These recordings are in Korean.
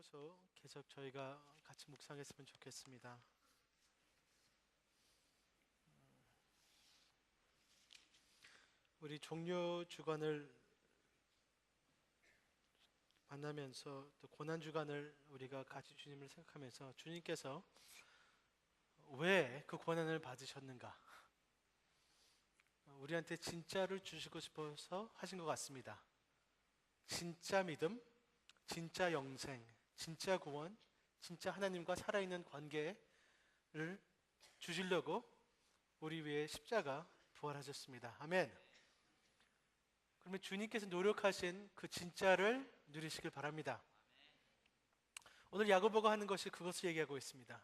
야고보서 계속 저희가 같이 묵상했으면 좋겠습니다. 우리 종료 주간을 만나면서 또 고난 주간을 우리가 같이 주님을 생각하면서 주님께서 왜 그 고난을 받으셨는가? 우리한테 진짜를 주시고 싶어서 하신 것 같습니다. 진짜 믿음, 진짜 영생, 진짜 구원, 진짜 하나님과 살아있는 관계를 주시려고 우리 위에 십자가 부활하셨습니다. 아멘. 그러면 주님께서 노력하신 그 진짜를 누리시길 바랍니다. 오늘 야고보가 하는 것이 그것을 얘기하고 있습니다.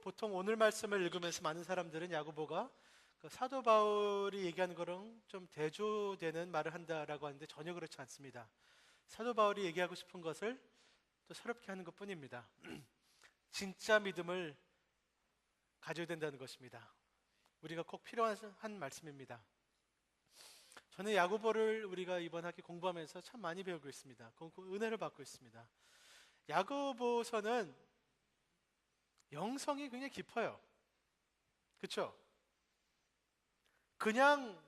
보통 오늘 말씀을 읽으면서 많은 사람들은 야고보가 그 사도 바울이 얘기하는 거랑 좀 대조되는 말을 한다라고 하는데 전혀 그렇지 않습니다. 사도 바울이 얘기하고 싶은 것을 또 새롭게 하는 것뿐입니다. 진짜 믿음을 가져야 된다는 것입니다. 우리가 꼭 필요한 말씀입니다. 저는 야고보를 우리가 이번 학기 공부하면서 참 많이 배우고 있습니다. 은혜를 받고 있습니다. 야고보서는 영성이 굉장히 깊어요. 그렇죠? 그냥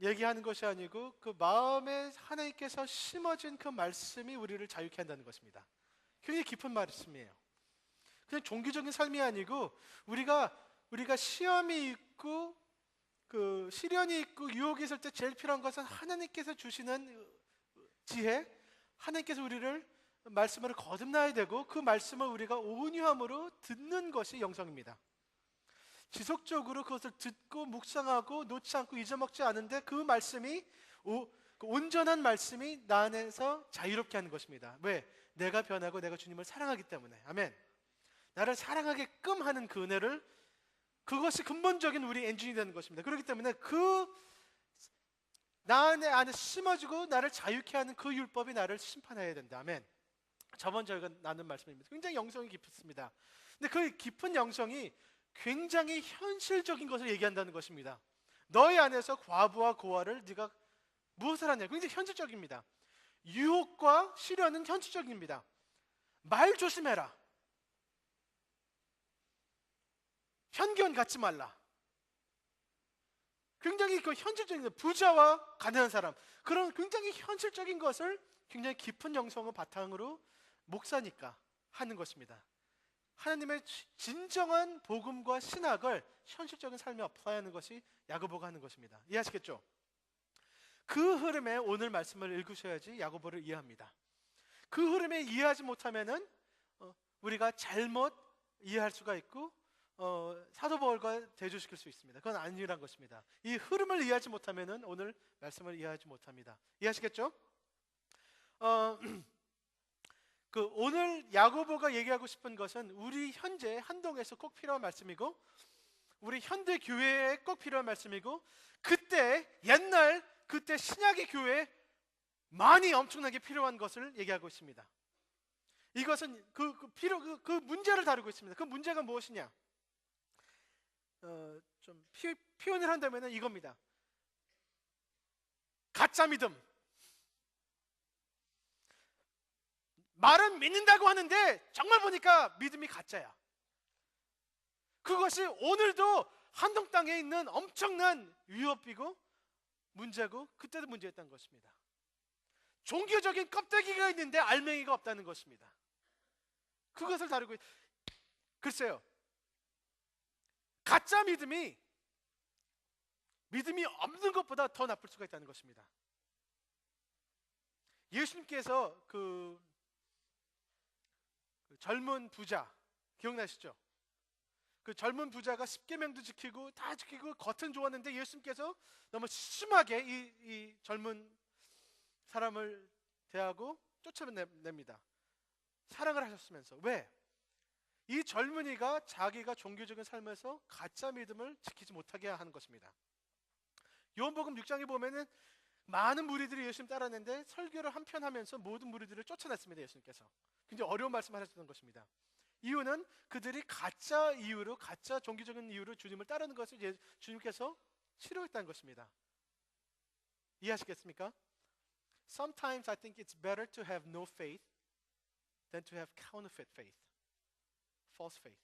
얘기하는 것이 아니고 그 마음에 하나님께서 심어진 그 말씀이 우리를 자유케 한다는 것입니다. 굉장히 깊은 말씀이에요. 그냥 종교적인 삶이 아니고 우리가 시험이 있고 그 시련이 있고 유혹이 있을 때 제일 필요한 것은 하나님께서 주시는 지혜, 하나님께서 우리를 말씀으로 거듭나야 되고 그 말씀을 우리가 온유함으로 듣는 것이 영성입니다. 지속적으로 그것을 듣고 묵상하고 놓지 않고 잊어먹지 않은데 그 말씀이 그 온전한 말씀이 나 안에서 자유롭게 하는 것입니다. 왜? 내가 변하고 내가 주님을 사랑하기 때문에. 아멘. 나를 사랑하게끔 하는 그 은혜를, 그것이 근본적인 우리 엔진이 되는 것입니다. 그렇기 때문에 나 안에 심어지고 나를 자유케 하는 그 율법이 나를 심판해야 된다. 아멘. 저번 저희가 나눈 말씀입니다. 굉장히 영성이 깊습니다. 근데 그 깊은 영성이 굉장히 현실적인 것을 얘기한다는 것입니다. 너희 안에서 과부와 고아를 네가 무엇을 하냐? 굉장히 현실적입니다. 유혹과 시련은 현실적입니다. 말 조심해라. 편견 갖지 말라. 굉장히 그 현실적인 것, 부자와 가난한 사람, 그런 굉장히 현실적인 것을 굉장히 깊은 영성을 바탕으로 목사니까 하는 것입니다. 하나님의 진정한 복음과 신학을 현실적인 삶에 어플라이하는 것이 야고보가 하는 것입니다. 이해하시겠죠? 그 흐름에 오늘 말씀을 읽으셔야지 야고보를 이해합니다. 그 흐름에 이해하지 못하면은 우리가 잘못 이해할 수가 있고 사도 바울과 대조시킬 수 있습니다. 그건 아니란 것입니다. 이 흐름을 이해하지 못하면은 오늘 말씀을 이해하지 못합니다. 이해하시겠죠? 그 오늘 야고보가 얘기하고 싶은 것은 우리 현재 한동에서 꼭 필요한 말씀이고 우리 현대 교회에 꼭 필요한 말씀이고 그때 신약의 교회에 많이 엄청나게 필요한 것을 얘기하고 있습니다. 이것은 그 문제를 다루고 있습니다. 그 문제가 무엇이냐? 좀 표현을 한다면 이겁니다. 가짜 믿음. 말은 믿는다고 하는데 정말 보니까 믿음이 가짜야. 그것이 오늘도 한동 땅에 있는 엄청난 위협이고 문제고 그때도 문제였던 것입니다. 종교적인 껍데기가 있는데 알맹이가 없다는 것입니다. 그것을 다루고 글쎄요. 가짜 믿음이 없는 것보다 더 나쁠 수가 있다는 것입니다. 예수님께서 그 젊은 부자 기억나시죠? 그 젊은 부자가 십계명도 지키고 다 지키고 겉은 좋았는데 예수님께서 너무 심하게 이 젊은 사람을 대하고 쫓아냅니다. 사랑을 하셨으면서. 왜? 이 젊은이가 자기가 종교적인 삶에서 가짜 믿음을 지키지 못하게 하는 것입니다. 요한복음 6장에 보면은 많은 무리들이 예수님 따랐는데 설교를 한편 하면서 모든 무리들을 쫓아냈습니다. 예수님께서 굉장히 어려운 말씀을 하셨던 것입니다. 이유는 그들이 가짜 종교적인 이유로 주님을 따르는 것을 주님께서 싫어했다는 것입니다. 이해하시겠습니까? Sometimes I think it's better to have no faith than to have counterfeit faith, false faith.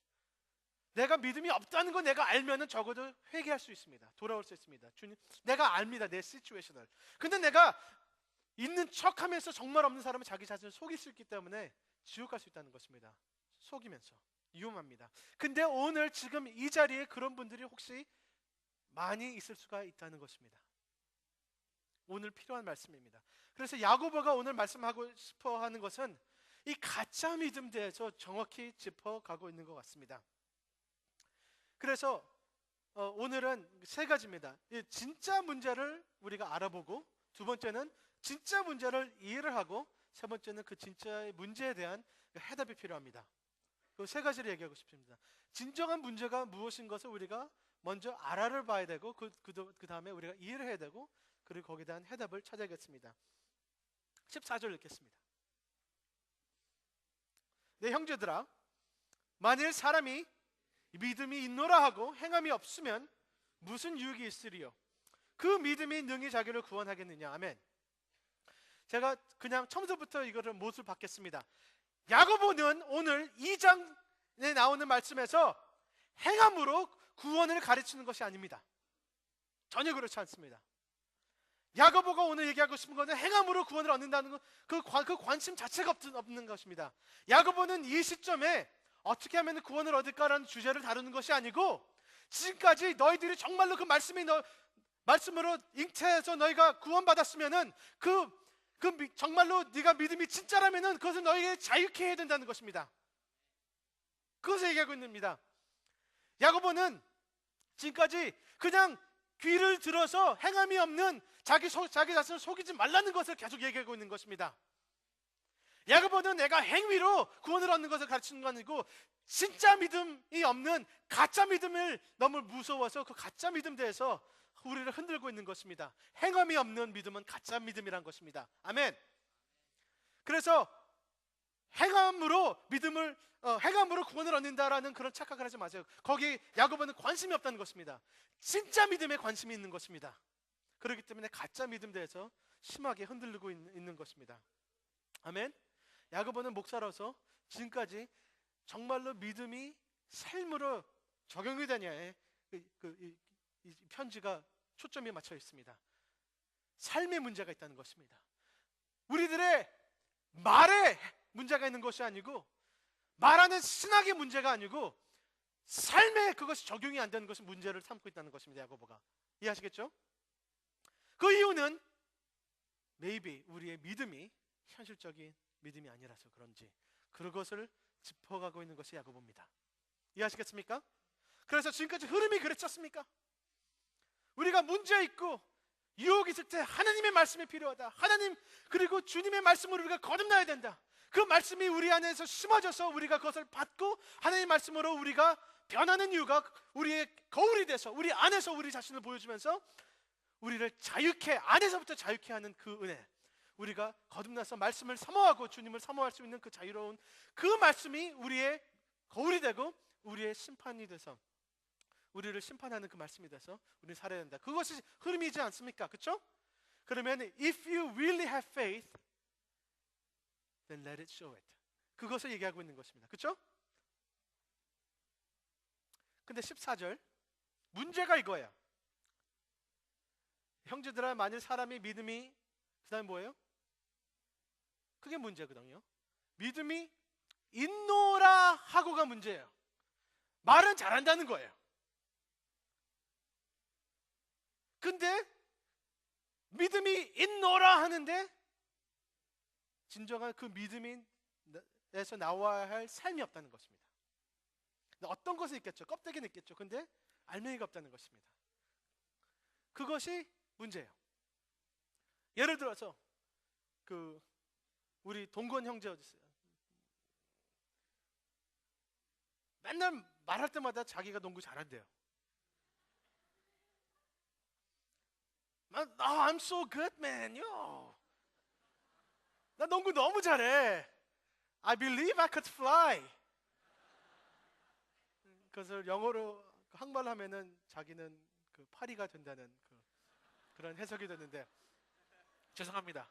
내가 믿음이 없다는 거 내가 알면은 적어도 회개할 수 있습니다. 돌아올 수 있습니다. 주님, 내가 압니다. 내 시츄에이션을. 근데 내가 있는 척하면서 정말 없는 사람은 자기 자신을 속일 수 있기 때문에 지옥 갈 수 있다는 것입니다. 속이면서 위험합니다. 근데 오늘 지금 이 자리에 그런 분들이 혹시 많이 있을 수가 있다는 것입니다. 오늘 필요한 말씀입니다. 그래서 야고보가 오늘 말씀하고 싶어 하는 것은 이 가짜 믿음 대해서 정확히 짚어가고 있는 것 같습니다. 그래서 오늘은 세 가지입니다. 진짜 문제를 우리가 알아보고, 두 번째는 진짜 문제를 이해를 하고, 세 번째는 그 진짜의 문제에 대한 해답이 필요합니다. 그 세 가지를 얘기하고 싶습니다. 진정한 문제가 무엇인 것을 우리가 먼저 알아를 봐야 되고, 그 다음에 우리가 이해를 해야 되고, 그리고 거기에 대한 해답을 찾아야겠습니다. 14절 읽겠습니다. 내 형제들아, 만일 사람이 믿음이 있노라 하고 행함이 없으면 무슨 유익이 있으리요? 그 믿음이 능히 자기를 구원하겠느냐? 아멘. 제가 그냥 처음부터 이거를 못을 받겠습니다. 야고보는 오늘 2장에 나오는 말씀에서 행함으로 구원을 가르치는 것이 아닙니다. 전혀 그렇지 않습니다. 야고보가 오늘 얘기하고 싶은 것은 행함으로 구원을 얻는다는 것, 그 관심 자체가 없는 것입니다. 야고보는 이 시점에 어떻게 하면 구원을 얻을까라는 주제를 다루는 것이 아니고, 지금까지 너희들이 정말로 그 말씀으로 잉태해서 너희가 구원받았으면은 정말로 네가 믿음이 진짜라면은 그것을 너희에게 자유케 해야 된다는 것입니다. 그것을 얘기하고 있습니다. 야고보는 지금까지 그냥 귀를 들어서 행함이 없는 자기 자신을 속이지 말라는 것을 계속 얘기하고 있는 것입니다. 야고보는 내가 행위로 구원을 얻는 것을 가르치는 건 아니고, 진짜 믿음이 없는 가짜 믿음을 너무 무서워서 그 가짜 믿음 대해서 우리를 흔들고 있는 것입니다. 행함이 없는 믿음은 가짜 믿음이란 것입니다. 아멘. 그래서 행함으로 구원을 얻는다라는 그런 착각을 하지 마세요. 거기 야고보는 관심이 없다는 것입니다. 진짜 믿음에 관심이 있는 것입니다. 그렇기 때문에 가짜 믿음 대해서 심하게 흔들리고 있는 것입니다. 아멘. 야고보는 목사로서 지금까지 정말로 믿음이 삶으로 적용이 되냐에 이 편지가 초점이 맞춰 있습니다. 삶의 문제가 있다는 것입니다. 우리들의 말에 문제가 있는 것이 아니고, 말하는 신학의 문제가 아니고, 삶에 그것이 적용이 안 되는 것이 문제를 삼고 있다는 것입니다. 야고보가. 이해하시겠죠? 그 이유는 maybe 우리의 믿음이 현실적인 믿음이 아니라서 그런지, 그것을 짚어가고 있는 것이 야고보입니다. 이해하시겠습니까? 그래서 지금까지 흐름이 그랬지 않습니까? 우리가 문제 있고 유혹이 있을 때 하나님의 말씀이 필요하다. 하나님 그리고 주님의 말씀으로 우리가 거듭나야 된다. 그 말씀이 우리 안에서 심어져서 우리가 그것을 받고 하나님의 말씀으로 우리가 변하는 이유가 우리의 거울이 돼서 우리 안에서 우리 자신을 보여주면서 우리를 자유케, 안에서부터 자유케 하는 그 은혜, 우리가 거듭나서 말씀을 사모하고 주님을 사모할 수 있는 그 자유로운 그 말씀이 우리의 거울이 되고 우리의 심판이 돼서, 우리를 심판하는 그 말씀이 돼서 우리는 살아야 된다. 그것이 흐름이지 않습니까? 그렇죠? 그러면 if you really have faith, then let it show it. 그것을 얘기하고 있는 것입니다. 그렇죠? 근데 14절 문제가 이거야. 형제들아, 만일 사람이 믿음이, 그 다음에 뭐예요? 그게 문제거든요. 믿음이 있노라 하고가 문제예요. 말은 잘한다는 거예요. 근데 믿음이 있노라 하는데 진정한 그 믿음에서 나와야 할 삶이 없다는 것입니다. 어떤 것은 있겠죠. 껍데기는 있겠죠. 근데 알맹이가 없다는 것입니다. 그것이 문제예요. 예를 들어서 우리 동건 형제 어디 있어요? 맨날 말할 때마다 자기가 농구 잘한대요. I'm so good, man. 나 농구 너무 잘해. I believe I could fly. 그것을 영어로 한국말로 하면은 자기는 그 파리가 된다는 그런 해석이 됐는데 죄송합니다.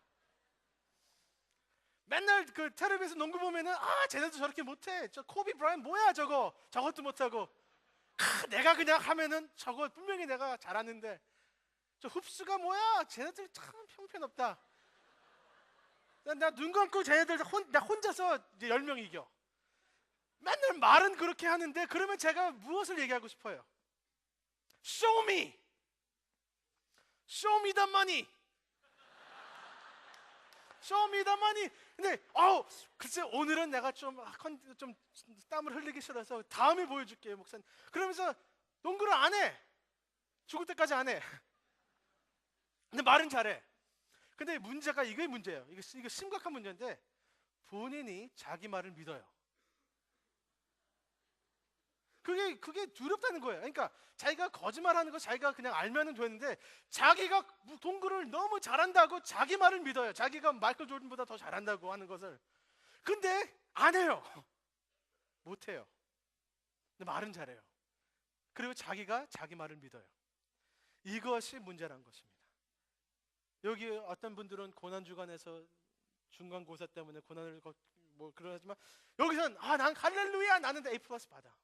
맨날 그 텔레비에서 농구 보면은 쟤네도 저렇게 못해. 저 코비 브라이언 뭐야 저것도 못하고. 내가 그냥 하면은 저거 분명히 내가 잘하는데 저 흡수가 뭐야? 쟤네들 참 형편없다. 나 눈 감고 쟤네들 나 혼자서 이제 10명 이겨. 맨날 말은 그렇게 하는데 그러면 제가 무엇을 얘기하고 싶어요? Show me! Show me the money! Show me the money! 근데 글쎄 오늘은 내가 좀 땀을 흘리기 싫어서 다음에 보여줄게요 목사님. 그러면서 농구를 안 해. 죽을 때까지 안 해. 근데 말은 잘해. 근데 문제가 이게 문제예요. 이거 심각한 문제인데 본인이 자기 말을 믿어요. 그게 두렵다는 거예요. 그러니까 자기가 거짓말하는 거 자기가 그냥 알면은 되는데 자기가 농구를 너무 잘한다고 자기 말을 믿어요. 자기가 마이클 조던보다 더 잘한다고 하는 것을. 근데 안 해요. 못 해요. 근데 말은 잘해요. 그리고 자기가 자기 말을 믿어요. 이것이 문제란 것입니다. 여기 어떤 분들은 고난 주간에서 중간고사 때문에 고난을 뭐 그러지만 여기서는 난 할렐루야 나는 A+ 받아.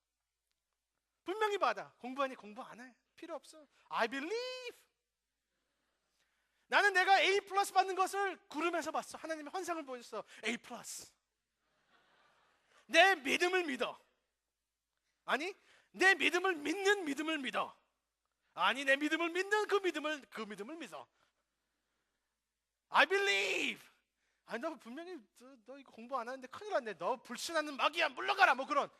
분명히 받아. 공부하니 공부 안 해. 필요 없어. I believe. 나는 내가 A+ 받는 것을 구름에서 봤어. 하나님의 환상을 보였어. A+. 내 믿음을 믿어. 아니, 내 믿음을 믿는 믿음을 믿어. 아니, 내 믿음을 믿는 그 믿음을 믿어. I believe. 아니, 너 분명히 너 이거 공부 안 하는데 큰일 났네. 너 불신하는 마귀야. 물러가라. 뭐 그런.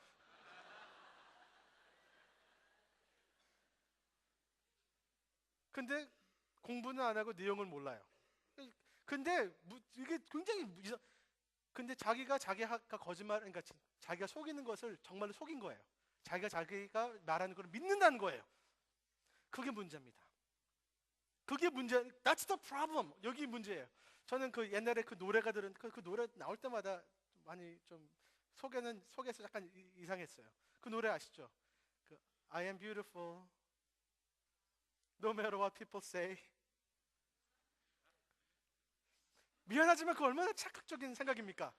근데 공부는 안 하고 내용을 몰라요. 근데 이게 굉장히 근데 자기가 거짓말, 그러니까 자기가 속이는 것을 정말로 속인 거예요. 자기가 말하는 걸 믿는다는 거예요. 그게 문제입니다. 그게 문제. That's the problem. 여기 문제예요. 저는 그 옛날에 그 노래가 들은 그 노래 나올 때마다 많이 좀 속에서 약간 이상했어요. 그 노래 아시죠? 그 I am beautiful. No matter what people say. 미안하지만 그 얼마나 착각적인 생각입니까?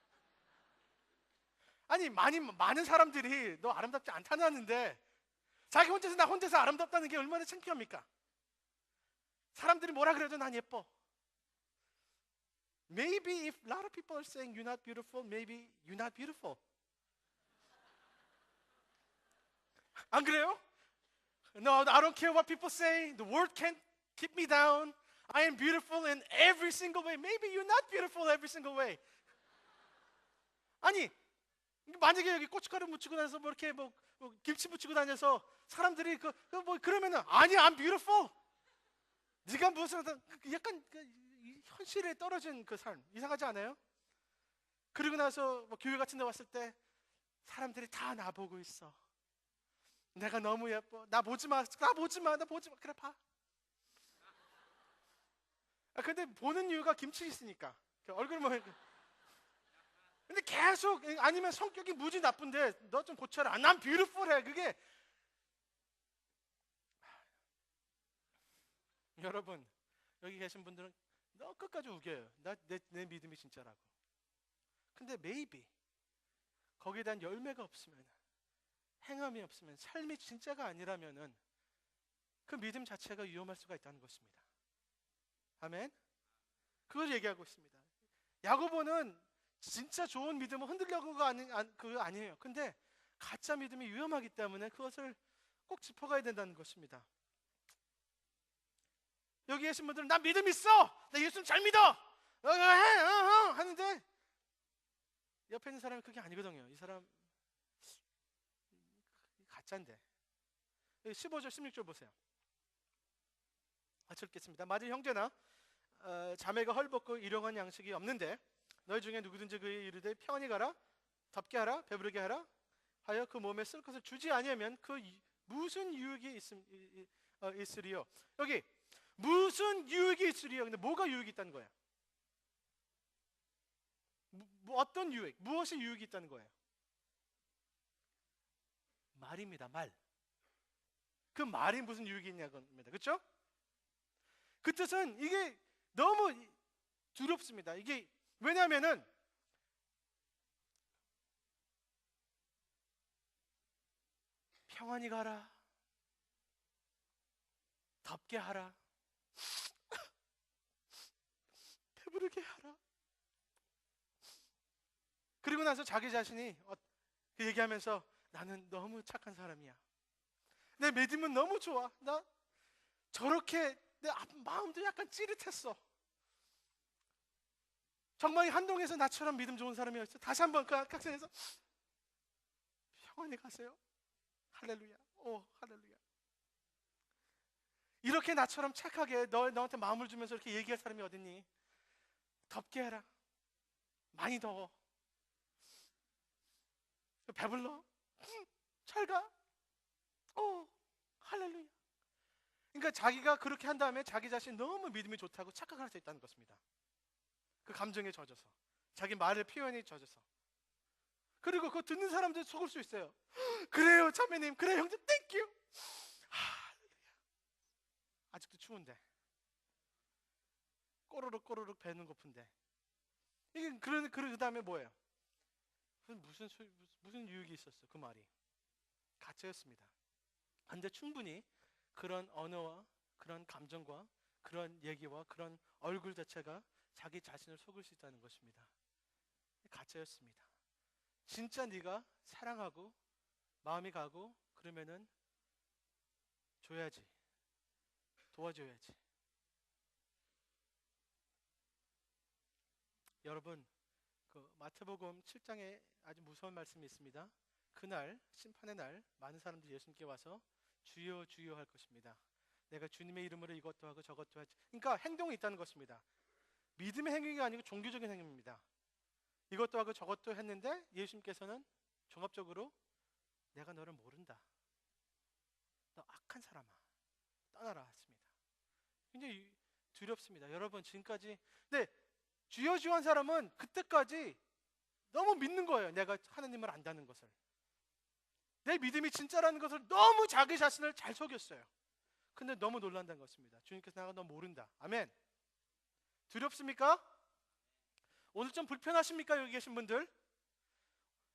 아니 많은 사람들이 너 아름답지 않다는 하는데 자기 나 혼자서 아름답다는 게 얼마나 창피합니까? 사람들이 뭐라 그래도 난 예뻐. Maybe if a lot of people are saying you're not beautiful, maybe you're not beautiful. 안 그래요? No, I don't care what people say. The world can't keep me down. I am beautiful in every single way. Maybe you're not beautiful every single way. 아니, 만약에 여기 고춧가루 묻히고 다녀서 뭐 이렇게 뭐 김치 묻히고 다녀서 사람들이 뭐 그러면은 아니, I'm beautiful. 네가 무슨 약간 현실에 떨어진 그 삶 이상하지 않아요? 그리고 나서 뭐 교회 같은 데 왔을 때 사람들이 다 나보고 있어. 내가 너무 예뻐. 나 보지 마. 그래 봐. 근데 보는 이유가 김치 있으니까. 얼굴 뭐. 근데 계속 아니면 성격이 무지 나쁜데 너 좀 고쳐라. 난 뷰티풀해. 그게 여러분 여기 계신 분들은 너 끝까지 우겨요. 내 믿음이 진짜라고. 근데 maybe 거기에 대한 열매가 없으면, 행함이 없으면, 삶이 진짜가 아니라면은 그 믿음 자체가 위험할 수가 있다는 것입니다. 아멘. 그걸 얘기하고 있습니다. 야고보는 진짜 좋은 믿음을 흔들려고가 그거 아니에요. 근데 가짜 믿음이 위험하기 때문에 그것을 꼭 짚어가야 된다는 것입니다. 여기 계신 분들은 나 믿음 있어. 나 예수님 잘 믿어. 하는데 옆에 있는 사람이 그게 아니거든요. 이 사람 가짜인데. 15절 16절 보세요. 같이 읽겠습니다. 맞은 형제나 자매가 헐벗고 일용한 양식이 없는데 너희 중에 누구든지 그의 이르되 평안히 가라, 덥게 하라, 배부르게 하라 하여 그 몸에 쓸 것을 주지 아니하면 그 무슨 유익이 있으리요. 여기 무슨 유익이 있으리요. 근데 뭐가 유익이 있다는 거예요? 어떤 유익? 무엇이 유익이 있다는 거예요? 말입니다. 말. 그 말이 무슨 유익이 있냐고입니다. 그렇죠? 그 뜻은 이게 너무 두렵습니다. 이게 왜냐하면은 평안히 가라, 덥게 하라, 배부르게 하라. 그리고 나서 자기 자신이 그 얘기하면서 나는 너무 착한 사람이야, 내 믿음은 너무 좋아, 나 저렇게 내 마음도 약간 찌릿했어, 정말 한동에서 나처럼 믿음 좋은 사람이었어. 다시 한번 그 각성해서 평안히 가세요. 할렐루야. 오 할렐루야. 이렇게 나처럼 착하게 너한테 마음을 주면서 이렇게 얘기할 사람이 어딨니? 덥게 해라, 많이 더워, 배불러, 잘 가. 오 할렐루야. 그러니까 자기가 그렇게 한 다음에 자기 자신 너무 믿음이 좋다고 착각할 수 있다는 것입니다. 그 감정에 젖어서, 자기 말의 표현이 젖어서. 그리고 그거 듣는 사람들 속을 수 있어요. 그래요 자매님, 그래 형제, 땡큐. 아직도 추운데, 꼬르륵 꼬르륵 배는 고픈데. 이게 그 다음에 뭐예요? 무슨 유익이 있었어? 그 말이 가짜였습니다. 근데 충분히 그런 언어와 그런 감정과 그런 얘기와 그런 얼굴 자체가 자기 자신을 속일 수 있다는 것입니다. 가짜였습니다. 진짜 네가 사랑하고 마음이 가고 그러면은 줘야지, 도와줘야지. 여러분, 그 마태복음 7장에 아주 무서운 말씀이 있습니다. 그날 심판의 날 많은 사람들이 예수님께 와서 주여 주여 할 것입니다. 내가 주님의 이름으로 이것도 하고 저것도 하지. 그러니까 행동이 있다는 것입니다. 믿음의 행위가 아니고 종교적인 행위입니다. 이것도 하고 저것도 했는데 예수님께서는 종합적으로 내가 너를 모른다, 너 악한 사람아, 떠나라 했습니다. 굉장히 두렵습니다. 여러분 지금까지, 네, 주여 주여 한 사람은 그때까지 너무 믿는 거예요. 내가 하나님을 안다는 것을, 내 믿음이 진짜라는 것을 너무 자기 자신을 잘 속였어요. 근데 너무 놀란다는 것입니다. 주님께서 내가 너 모른다. 아멘. 두렵습니까? 오늘 좀 불편하십니까? 여기 계신 분들,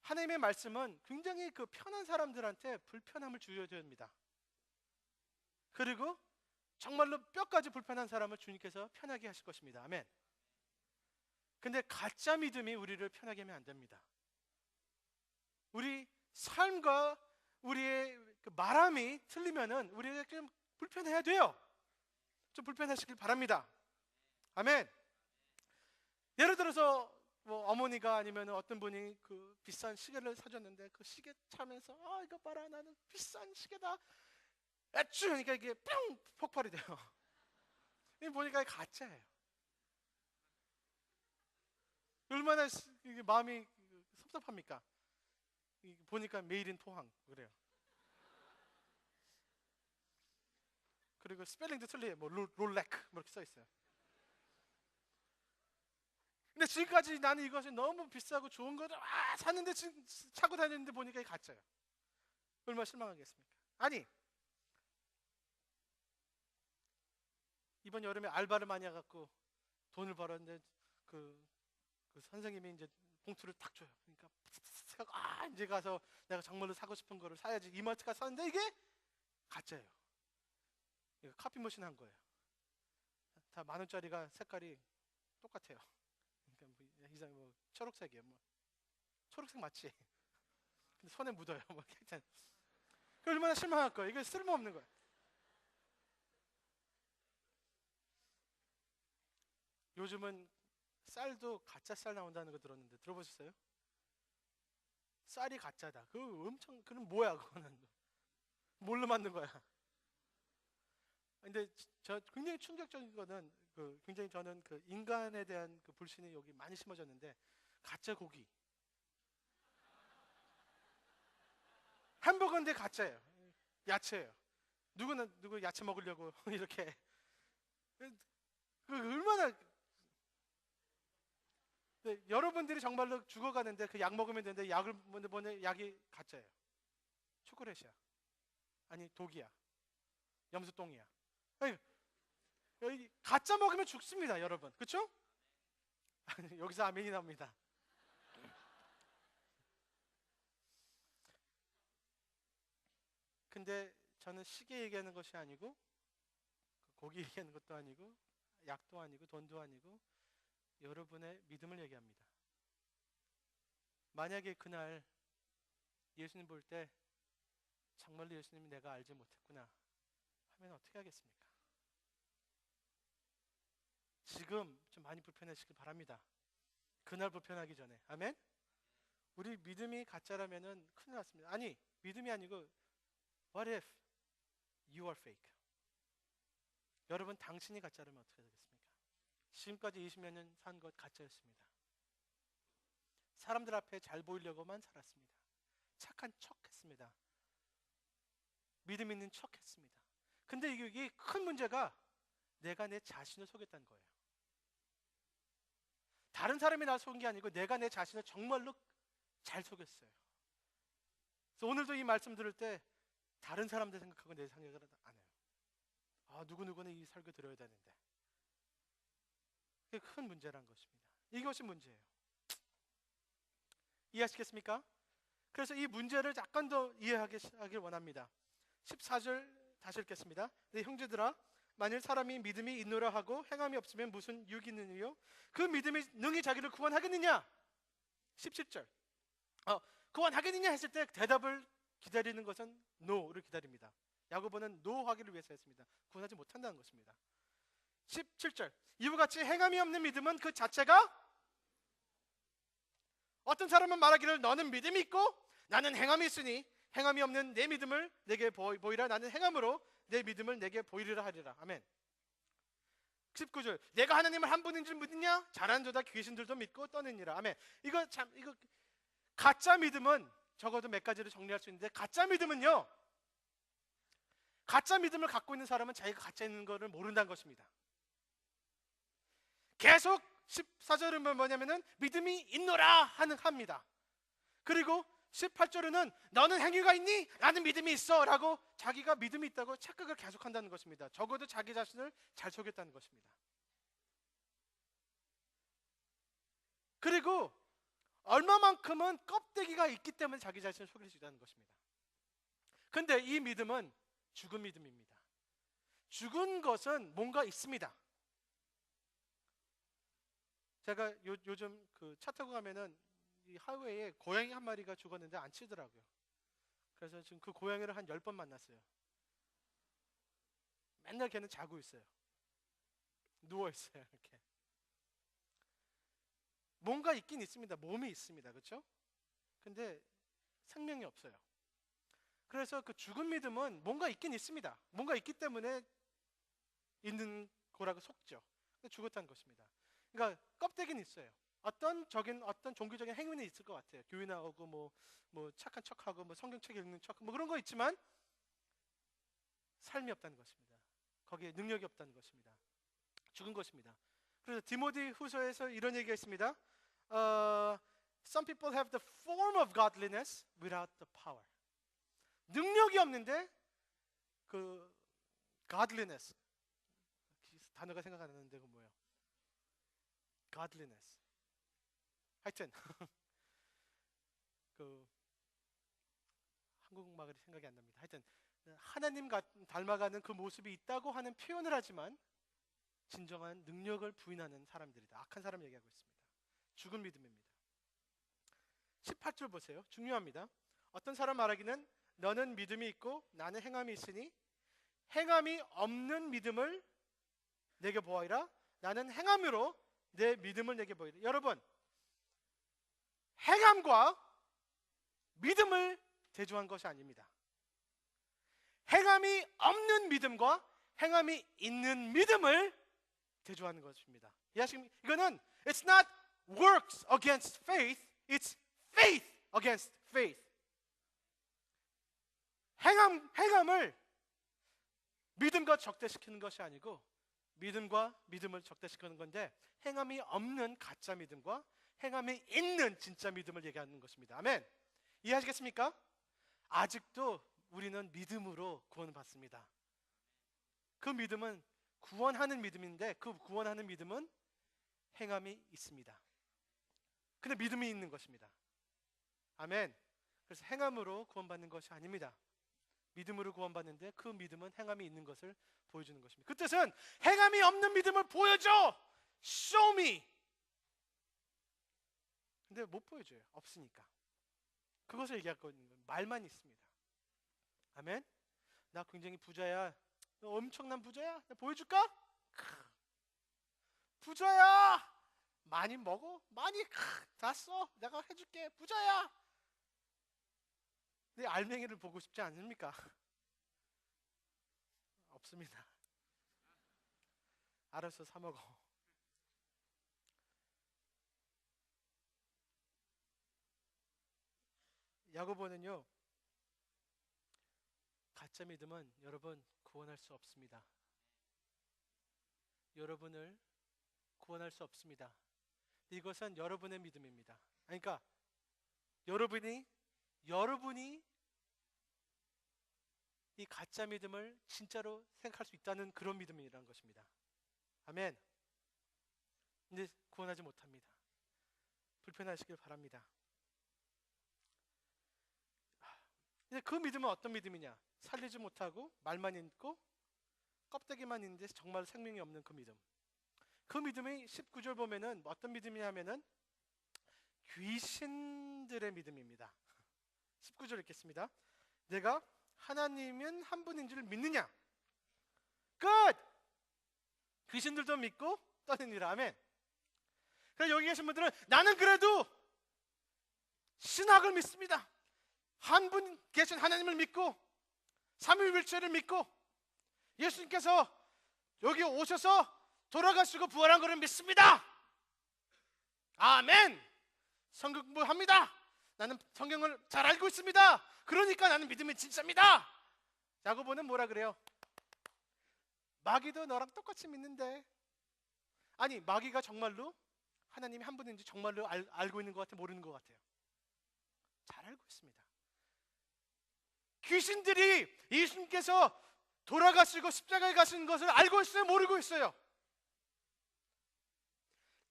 하나님의 말씀은 굉장히 그 편한 사람들한테 불편함을 주어야 됩니다. 그리고 정말로 뼈까지 불편한 사람을 주님께서 편하게 하실 것입니다. 아멘. 근데 가짜 믿음이 우리를 편하게 하면 안 됩니다. 우리 삶과 우리의 그 말함이 틀리면은 우리가 좀 불편해야 돼요. 좀 불편하시길 바랍니다. 아멘. 예를 들어서 뭐 어머니가 아니면 어떤 분이 그 비싼 시계를 사줬는데 그 시계 차면서 이거 봐라, 나는 비싼 시계다, 애쭈 하니까 이게 뿅 폭발이 돼요. 이 보니까 가짜예요. 얼마나 이게 마음이 섭섭합니까? 보니까 메이드 인 포항 그래요. 그리고 스펠링도 틀려요. 뭐 롤렉 뭐 이렇게 써 있어요. 근데 지금까지 나는 이것이 너무 비싸고 좋은 거를 샀는데 지금 차고 다니는데 보니까 이게 가짜예요. 얼마나 실망하겠습니까? 아니, 이번 여름에 알바를 많이 해갖고 돈을 벌었는데 그 선생님이 이제 봉투를 딱 줘요. 그러니까 이제 가서 내가 정말로 사고 싶은 거를 사야지, 이마트 가서 샀는데 이게 가짜예요. 이거 카피 머신 한 거예요. 다 10,000원짜리가 색깔이 똑같아요. 그러니까 뭐 이상 뭐 초록색이에요. 뭐 초록색 맞지? 근데 손에 묻어요. 뭐 괜찮. 그 얼마나 실망할 거예요. 이거 쓸모없는 거예요. 요즘은 쌀도 가짜 쌀 나온다는 거 들었는데 들어보셨어요? 쌀이 가짜다. 그 엄청, 그럼 뭐야 그거는? 뭘로 만든 거야? 근데 저 굉장히 충격적인 거는 굉장히 저는 그 인간에 대한 그 불신이 여기 많이 심어졌는데, 가짜 고기 햄버거인데 가짜예요. 야채예요. 누구 야채 먹으려고 이렇게. 그 얼마나. 여러분들이 정말로 죽어가는데 그 약 먹으면 되는데 약을 보내 약이 가짜예요. 초콜릿이야, 아니 독이야, 염소똥이야. 아니, 가짜 먹으면 죽습니다, 여러분. 그렇죠? 여기서 아멘이 나옵니다. 근데 저는 시계 얘기하는 것이 아니고 고기 얘기하는 것도 아니고 약도 아니고 돈도 아니고 여러분의 믿음을 얘기합니다. 만약에 그날 예수님 볼 때 정말로 예수님이 내가 알지 못했구나 하면 어떻게 하겠습니까? 지금 좀 많이 불편하시길 바랍니다. 그날 불편하기 전에. 아멘? 우리 믿음이 가짜라면은 큰일 났습니다. 아니, 믿음이 아니고 What if you are fake? 여러분, 당신이 가짜라면 어떻게 되겠습니까? 지금까지 20몇 년 산 것 가짜였습니다. 사람들 앞에 잘 보이려고만 살았습니다. 착한 척 했습니다. 믿음 있는 척 했습니다. 근데 이게 큰 문제가 내가 내 자신을 속였다는 거예요. 다른 사람이 날 속인 게 아니고 내가 내 자신을 정말로 잘 속였어요. 그래서 오늘도 이 말씀 들을 때 다른 사람들 생각하고 내 생각을 안 해요. 아, 누구누구는 이 설교 들어야 되는데. 그게 큰 문제란 것입니다. 이것이 문제예요. 이해하시겠습니까? 그래서 이 문제를 약간 더 이해하길 원합니다. 14절 다시 읽겠습니다. 네, 형제들아, 만일 사람이 믿음이 있노라 하고 행함이 없으면 무슨 유익이 있느니요? 그 믿음이 능히 자기를 구원하겠느냐? 17절. 구원하겠느냐 했을 때 대답을 기다리는 것은 no를 기다립니다. 야고보는 no 하기를 위해서 했습니다. 구원하지 못한다는 것입니다. 17절. 이와 같이 행함이 없는 믿음은 그 자체가, 어떤 사람은 말하기를 너는 믿음이 있고 나는 행함이 있으니 행함이 없는 내 믿음을 내게 보이라. 나는 행함으로 내 믿음을 내게 보이리라 하리라. 아멘. 19절. 내가 하나님을 한 분인 줄 믿느냐? 잘하는 자다 귀신들도 믿고 떠느니라. 아멘. 이거 가짜 믿음은 적어도 몇 가지로 정리할 수 있는데, 가짜 믿음은요, 가짜 믿음을 갖고 있는 사람은 자기가 가짜 있는 것을 모른다는 것입니다. 계속 14절은 뭐냐면은 믿음이 있노라 합니다. 그리고 18절에는 너는 행위가 있니? 나는 믿음이 있어 라고 자기가 믿음이 있다고 착각을 계속한다는 것입니다. 적어도 자기 자신을 잘 속였다는 것입니다. 그리고 얼마만큼은 껍데기가 있기 때문에 자기 자신을 속일 수 있다는 것입니다. 근데 이 믿음은 죽은 믿음입니다. 죽은 것은 뭔가 있습니다. 제가 요즘 그 차 타고 가면은 이 하이웨이에 고양이 한 마리가 죽었는데 안 치더라고요. 그래서 지금 그 고양이를 한 10번 만났어요. 맨날 걔는 자고 있어요. 누워 있어요. 이렇게. 뭔가 있긴 있습니다. 몸이 있습니다. 그렇죠? 근데 생명이 없어요. 그래서 그 죽은 믿음은 뭔가 있긴 있습니다. 뭔가 있기 때문에 있는 거라고 속죠. 근데 죽었다는 것입니다. 그러니까 껍데기는 있어요. 어떤 종교적인 행위는 있을 것 같아요. 교회 나오고 뭐 착한 척하고 뭐 성경책 읽는 척 뭐 그런 거 있지만 삶이 없다는 것입니다. 거기에 능력이 없다는 것입니다. 죽은 것입니다. 그래서 디모데 후서에서 이런 얘기가 있습니다. Some people have the form of godliness without the power. 능력이 없는데 그 godliness, 단어가 생각 안 나는데 그 뭐예요? godliness. 하여튼 그 한국말이 생각이 안 납니다. 하여튼 하나님 닮아가는 그 모습이 있다고 하는 표현을 하지만 진정한 능력을 부인하는 사람들이다. 악한 사람 얘기하고 있습니다. 죽은 믿음입니다. 18절 보세요. 중요합니다. 어떤 사람 말하기는 너는 믿음이 있고 나는 행함이 있으니 행함이 없는 믿음을 내게 보아이라. 나는 행함으로 내 믿음을 내게 보이라. 여러분, 행함과 믿음을 대조한 것이 아닙니다. 행함이 없는 믿음과 행함이 있는 믿음을 대조하는 것입니다. 이거는 it's not works against faith, it's faith against faith. 행함을 믿음과 적대시키는 것이 아니고 믿음과 믿음을 적대시키는 건데, 행함이 없는 가짜 믿음과 행함이 있는 진짜 믿음을 얘기하는 것입니다. 아멘. 이해하시겠습니까? 아직도 우리는 믿음으로 구원을 받습니다. 그 믿음은 구원하는 믿음인데 그 구원하는 믿음은 행함이 있습니다. 근데 믿음이 있는 것입니다. 아멘. 그래서 행함으로 구원받는 것이 아닙니다. 믿음으로 구원받는데 그 믿음은 행함이 있는 것을 보여주는 것입니다. 그 뜻은 행함이 없는 믿음을 보여줘! Show me! 근데 못 보여줘요. 없으니까. 그것을 얘기하고 있는 거예요. 말만 있습니다. 아멘? 나 굉장히 부자야. 너 엄청난 부자야? 나 보여줄까? 부자야! 많이 먹어? 많이 다 써? 내가 해줄게. 부자야! 내 알맹이를 보고 싶지 않습니까? 없습니다. 알아서 사 먹어. 야고보는요, 가짜 믿음은 여러분 구원할 수 없습니다. 여러분을 구원할 수 없습니다. 이것은 여러분의 믿음입니다. 그러니까 여러분이 이 가짜 믿음을 진짜로 생각할 수 있다는 그런 믿음이라는 것입니다. 아멘. 근데 구원하지 못합니다. 불편하시길 바랍니다. 근데 그 믿음은 어떤 믿음이냐? 살리지 못하고 말만 있고 껍데기만 있는데 정말 생명이 없는 그 믿음. 그 믿음이 19절 보면은 어떤 믿음이냐면은 귀신들의 믿음입니다. 19절 읽겠습니다. 내가 하나님은 한 분인 줄 믿느냐? 끝! 귀신들도 믿고 떠느니라. 아멘. 그래서 여기 계신 분들은 나는 그래도 신학을 믿습니다. 한 분 계신 하나님을 믿고 삼위일체를 믿고 예수님께서 여기 오셔서 돌아가시고 부활한 것을 믿습니다. 아멘. 성경 공부합니다. 나는 성경을 잘 알고 있습니다. 그러니까 나는 믿음이 진짜입니다. 야고보는 뭐라 그래요? 마귀도 너랑 똑같이 믿는데. 아니, 마귀가 정말로 하나님이 한 분인지 정말로 알고 있는 것 같아요? 모르는 것 같아요? 잘 알고 있습니다. 귀신들이 예수님께서 돌아가시고 십자가에 가신 것을 알고 있어요? 모르고 있어요?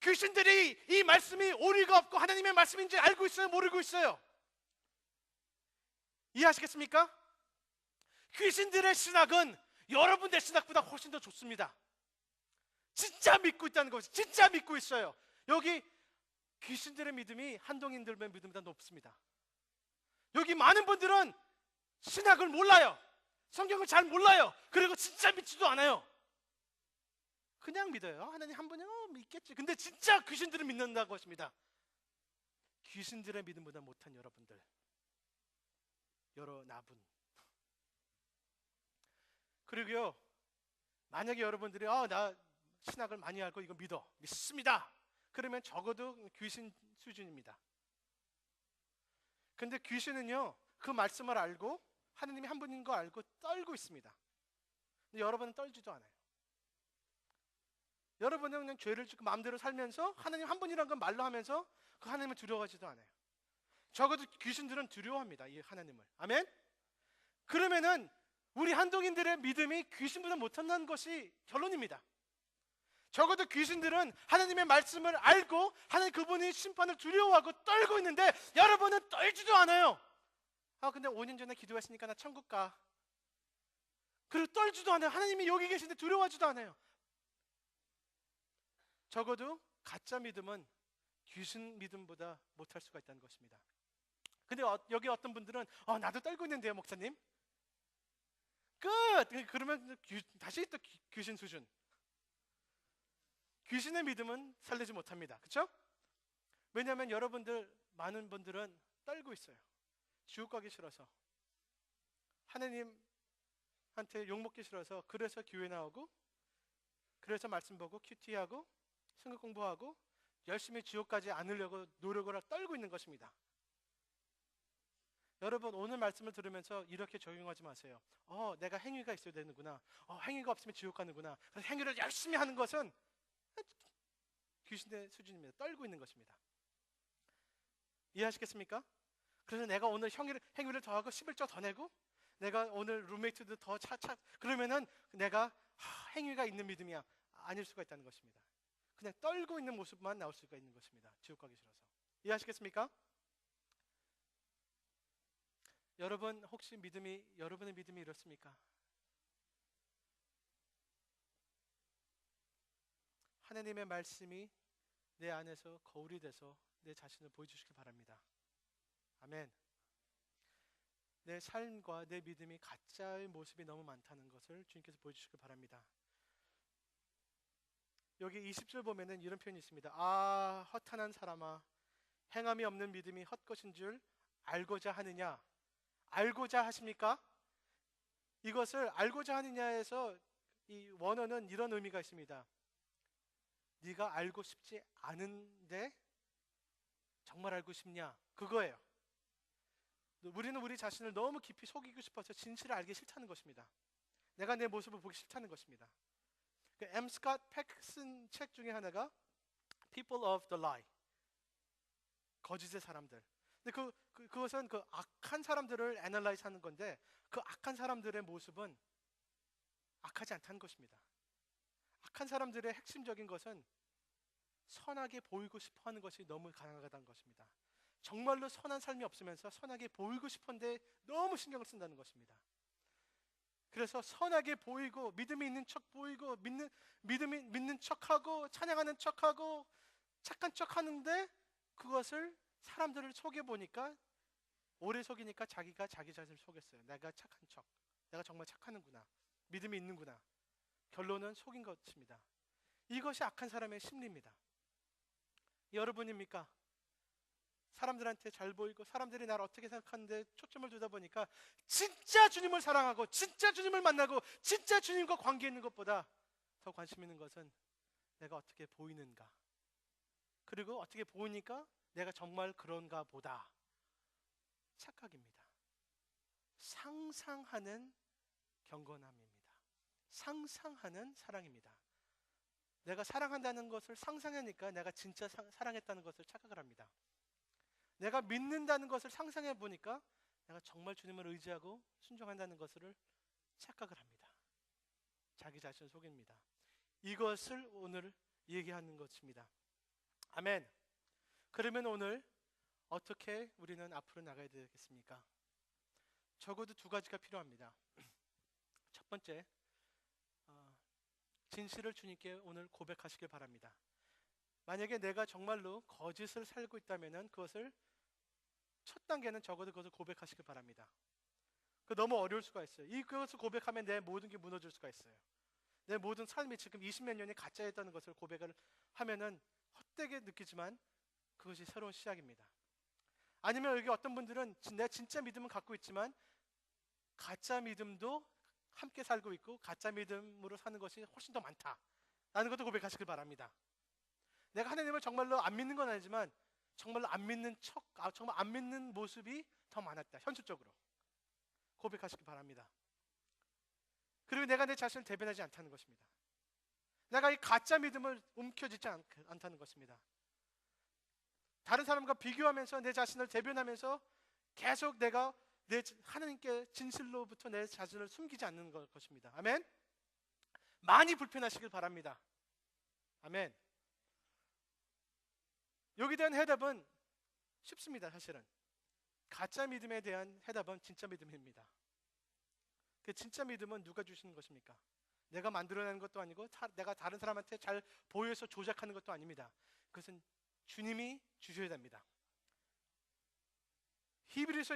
귀신들이 이 말씀이 오리가 없고 하나님의 말씀인지 알고 있어요? 모르고 있어요? 이해하시겠습니까? 귀신들의 신학은 여러분의 신학보다 훨씬 더 좋습니다. 진짜 믿고 있다는 것이 진짜 믿고 있어요. 여기 귀신들의 믿음이 한동인들의 믿음보다 높습니다. 여기 많은 분들은 신학을 몰라요. 성경을 잘 몰라요. 그리고 진짜 믿지도 않아요. 그냥 믿어요. 하나님 한 분이 믿겠지. 근데 진짜 귀신들을 믿는다고 하십니다. 귀신들의 믿음보다 못한 여러분들, 여러 나분. 그리고요, 만약에 여러분들이 나 신학을 많이 알고 이거 믿습니다. 그러면 적어도 귀신 수준입니다. 근데 귀신은요, 그 말씀을 알고 하나님이 한 분인 거 알고 떨고 있습니다. 근데 여러분은 떨지도 않아요. 여러분은 그냥 죄를 짓고 마음대로 살면서 하나님 한 분이라는 건 말로 하면서 그 하나님을 두려워하지도 않아요. 적어도 귀신들은 두려워합니다, 이 하나님을. 아멘? 그러면은 우리 한동인들의 믿음이 귀신보다 못한다는 것이 결론입니다. 적어도 귀신들은 하나님의 말씀을 알고 하나님 그분이 심판을 두려워하고 떨고 있는데 여러분은 떨지도 않아요. 근데 5년 전에 기도했으니까 나 천국 가. 그리고 떨지도 않아요. 하나님이 여기 계신데 두려워하지도 않아요. 적어도 가짜 믿음은 귀신 믿음보다 못할 수가 있다는 것입니다. 근데 여기 어떤 분들은 나도 떨고 있는데요, 목사님. 끝! 그러면 다시 또 귀신 수준. 귀신의 믿음은 살리지 못합니다. 그렇죠? 왜냐하면 여러분들 많은 분들은 떨고 있어요. 지옥 가기 싫어서, 하나님한테 욕먹기 싫어서, 그래서 교회 나오고, 그래서 말씀 보고 큐티하고 성경 공부하고 열심히 지옥 가지 않으려고 노력을 떨고 있는 것입니다. 여러분, 오늘 말씀을 들으면서 이렇게 적용하지 마세요. 내가 행위가 있어야 되는구나. 행위가 없으면 지옥 가는구나. 그래서 행위를 열심히 하는 것은 귀신의 수준입니다. 떨고 있는 것입니다. 이해하시겠습니까? 그래서 내가 오늘 행위를 더하고 11조 더 내고 내가 오늘 룸메이트도 더 그러면은 내가 행위가 있는 믿음이야. 아닐 수가 있다는 것입니다. 그냥 떨고 있는 모습만 나올 수가 있는 것입니다. 지옥 가기 싫어서. 이해하시겠습니까? 여러분 혹시 여러분의 믿음이 이렇습니까? 하나님의 말씀이 내 안에서 거울이 돼서 내 자신을 보여주시길 바랍니다. 아멘. 내 삶과 내 믿음이 가짜의 모습이 너무 많다는 것을 주님께서 보여주시길 바랍니다. 여기 20절 보면은 이런 표현이 있습니다. 아, 허탄한 사람아, 행함이 없는 믿음이 헛것인 줄 알고자 하느냐? 알고자 하십니까? 이것을 알고자 하느냐에서 이 원어는 이런 의미가 있습니다. 네가 알고 싶지 않은데 정말 알고 싶냐? 그거예요. 우리는 우리 자신을 너무 깊이 속이고 싶어서 진실을 알기 싫다는 것입니다. 내가 내 모습을 보기 싫다는 것입니다. M. 스캇 팩 쓴 책 중에 하나가 People of the Lie, 거짓의 사람들. 근데 그것은 그 악한 사람들을 애널라이즈 하는 건데, 그 악한 사람들의 모습은 악하지 않다는 것입니다. 악한 사람들의 핵심적인 것은 선하게 보이고 싶어 하는 것이 너무 강하다는 것입니다. 정말로 선한 삶이 없으면서 선하게 보이고 싶은데 너무 신경을 쓴다는 것입니다. 그래서 선하게 보이고 믿음이 있는 척 보이고 믿는 척하고 찬양하는 척하고 착한 척하는데, 그것을 사람들을 속여 보니까 오래 속이니까 자기가 자기 자신을 속였어요. 내가 착한 척, 내가 정말 착하는구나, 믿음이 있는구나. 결론은 속인 것입니다. 이것이 악한 사람의 심리입니다. 여러분입니까? 사람들한테 잘 보이고 사람들이 나를 어떻게 생각하는데 초점을 두다 보니까 진짜 주님을 사랑하고 진짜 주님을 만나고 진짜 주님과 관계 있는 것보다 더 관심 있는 것은 내가 어떻게 보이는가, 그리고 어떻게 보이니까 내가 정말 그런가 보다. 착각입니다. 상상하는 경건함입니다. 상상하는 사랑입니다. 내가 사랑한다는 것을 상상하니까 내가 진짜 사랑했다는 것을 착각을 합니다. 내가 믿는다는 것을 상상해 보니까 내가 정말 주님을 의지하고 순종한다는 것을 착각을 합니다. 자기 자신을 속입니다. 이것을 오늘 얘기하는 것입니다. 아멘. 그러면 오늘 어떻게 우리는 앞으로 나가야 되겠습니까? 적어도 두 가지가 필요합니다. 첫 번째, 진실을 주님께 오늘 고백하시길 바랍니다. 만약에 내가 정말로 거짓을 살고 있다면 그것을 첫 단계는 적어도 그것을 고백하시길 바랍니다. 너무 어려울 수가 있어요. 그것을 고백하면 내 모든 게 무너질 수가 있어요. 내 모든 삶이 지금 20몇 년이 가짜였다는 것을 고백을 하면은 헛되게 느끼지만 그것이 새로운 시작입니다. 아니면 여기 어떤 분들은 내가 진짜 믿음은 갖고 있지만 가짜 믿음도 함께 살고 있고 가짜 믿음으로 사는 것이 훨씬 더 많다 라는 것도 고백하시길 바랍니다. 내가 하나님을 정말로 안 믿는 건 아니지만 정말로 안 믿는 정말 안 믿는 모습이 더 많았다, 현실적으로 고백하시기 바랍니다. 그리고 내가 내 자신을 대변하지 않다는 것입니다. 내가 이 가짜 믿음을 움켜쥐지 않다는 것입니다. 다른 사람과 비교하면서 내 자신을 대변하면서 계속 내가 하나님께 진실로부터 내 자신을 숨기지 않는 것입니다. 아멘. 많이 불편하시길 바랍니다. 아멘. 여기에 대한 해답은 쉽습니다. 사실은 가짜 믿음에 대한 해답은 진짜 믿음입니다. 그 진짜 믿음은 누가 주시는 것입니까? 내가 만들어내는 것도 아니고 내가 다른 사람한테 잘 보여서 조작하는 것도 아닙니다. 그것은 주님이 주셔야 됩니다. 히브리서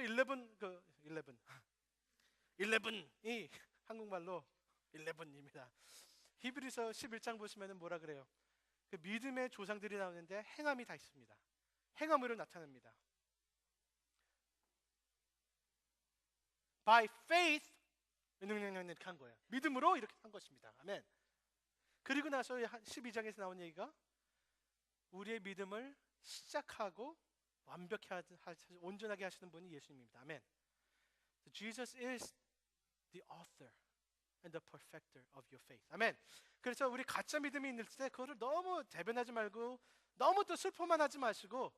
11이 한국말로 11입니다. 히브리서 11장 보시면 뭐라 그래요? 그 믿음의 조상들이 나오는데 행함이 다 있습니다. 행함으로 나타납니다. By faith 이렇게 한 거예요. 믿음으로 이렇게 한 것입니다. 아멘. 그리고 나서 12장에서 나온 얘기가 우리의 믿음을 시작하고 완벽히 온전하게 하시는 분이 예수님입니다. 아멘. So Jesus is the author and the perfecter of your faith. 아멘. 그래서 우리 가짜 믿음이 있을 때 그거를 너무 대변하지 말고 너무 또 슬퍼만 하지 마시고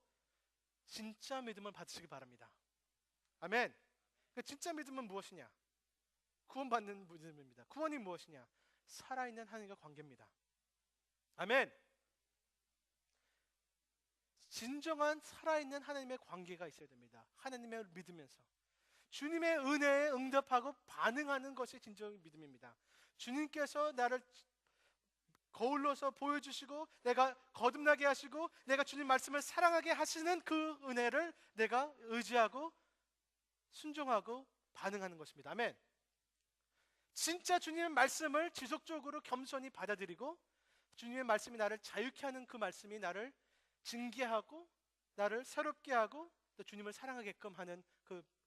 진짜 믿음을 받으시기 바랍니다. 아멘. 진짜 믿음은 무엇이냐? 구원받는 믿음입니다. 구원이 무엇이냐? 살아있는 하나님과 관계입니다. 아멘. 진정한 살아있는 하나님의 관계가 있어야 됩니다. 하나님을 믿으면서 주님의 은혜에 응답하고 반응하는 것이 진정한 믿음입니다. 주님께서 나를 거울로서 보여주시고 내가 거듭나게 하시고 내가 주님 말씀을 사랑하게 하시는 그 은혜를 내가 의지하고 순종하고 반응하는 것입니다. 아멘. 진짜 주님의 말씀을 지속적으로 겸손히 받아들이고 주님의 말씀이 나를 자유케 하는 그 말씀이 나를 증개하고 나를 새롭게 하고 또 주님을 사랑하게끔 하는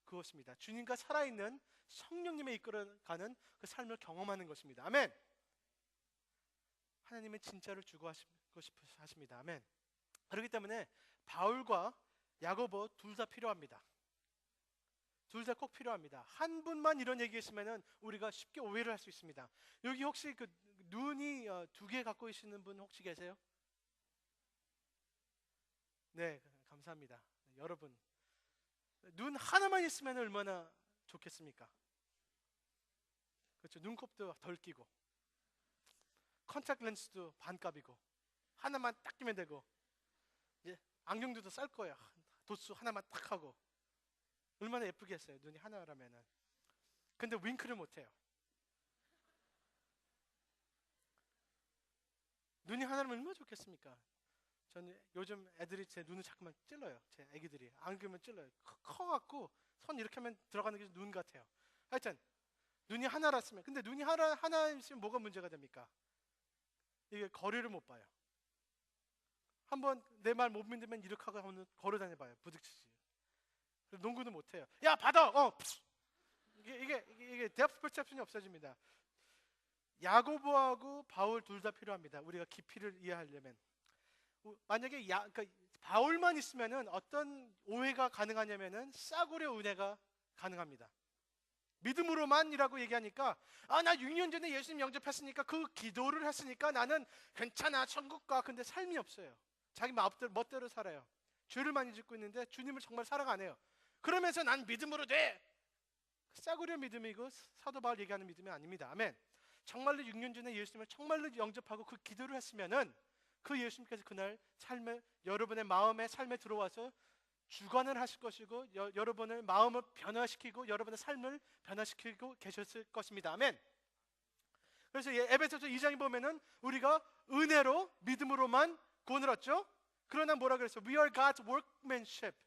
그것입니다. 주님과 살아있는 성령님의 이끌어가는 그 삶을 경험하는 것입니다. 아멘. 하나님은 진짜를 추구하시고 싶어 하십니다. 아멘. 그렇기 때문에 바울과 야고보 둘 다 필요합니다. 둘 다 꼭 필요합니다. 한 분만 이런 얘기했으면 우리가 쉽게 오해를 할 수 있습니다. 여기 혹시 그 눈이 두 개 갖고 계시는 분 혹시 계세요? 네, 감사합니다. 여러분, 눈 하나만 있으면 얼마나 좋겠습니까? 그렇죠. 눈곱도 덜 끼고 컨택트 렌즈도 반값이고 하나만 딱 끼면 되고 이제 안경도 쌀 거예요. 도수 하나만 딱 하고 얼마나 예쁘겠어요. 눈이 하나라면은. 근데 윙크를 못 해요. 눈이 하나라면 얼마나 좋겠습니까? 저는 요즘 애들이 제 눈을 자꾸만 찔러요. 제 애기들이 안 그러면 찔러요. 커갖고 손 이렇게 하면 들어가는 게 눈 같아요. 하여튼 눈이 하나랐으면, 근데 눈이 하나 있으면 뭐가 문제가 됩니까? 이게 거리를 못 봐요. 한번 내 말 못 믿으면 이렇게 하고 한번 걸어 다녀봐요. 부딪히지. 농구도 못 해요. 야 받아. 이게 데프트 퍼셉션이 없어집니다. 야고보하고 바울 둘 다 필요합니다. 우리가 깊이를 이해하려면. 만약에 그러니까 바울만 있으면은 어떤 오해가 가능하냐면은 싸구려 은혜가 가능합니다. 믿음으로만이라고 얘기하니까 나 6년 전에 예수님 영접했으니까 그 기도를 했으니까 나는 괜찮아 천국 가. 근데 삶이 없어요. 자기 멋대로 살아요. 죄를 많이 짓고 있는데 주님을 정말 사랑 안 해요. 그러면서 난 믿음으로 돼. 싸구려 믿음이고 사도 바울 얘기하는 믿음이 아닙니다. 아멘. 정말로 6년 전에 예수님을 정말로 영접하고 그 기도를 했으면은 그 예수님께서 그날 여러분의 마음에 삶에 들어와서 주관을 하실 것이고 여러분의 마음을 변화시키고 여러분의 삶을 변화시키고 계셨을 것입니다. 아멘. 그래서 에베소서 2장에 보면은 우리가 은혜로 믿음으로만 구원을 얻죠. 그러나 뭐라 그랬어요? We are God's workmanship,